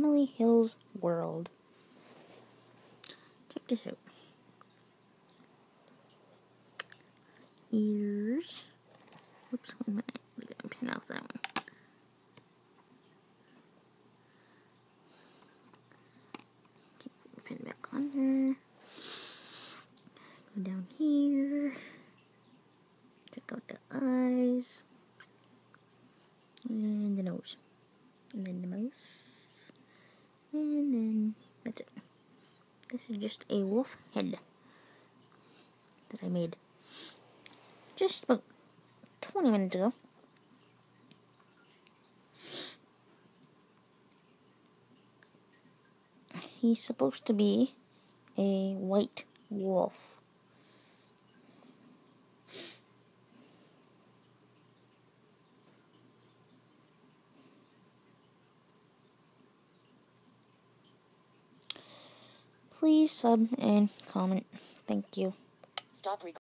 Emily Hill's world. Check this out. Ears. Oops, 1 minute. We're gonna pin off that one. Keep the pin back on there. Go down here. Check out the eyes. And the nose. And then the mouth. And then that's it. This is just a wolf head that I made just about 20 minutes ago. He's supposed to be a white wolf. Please sub and comment. Thank you. Stop recording.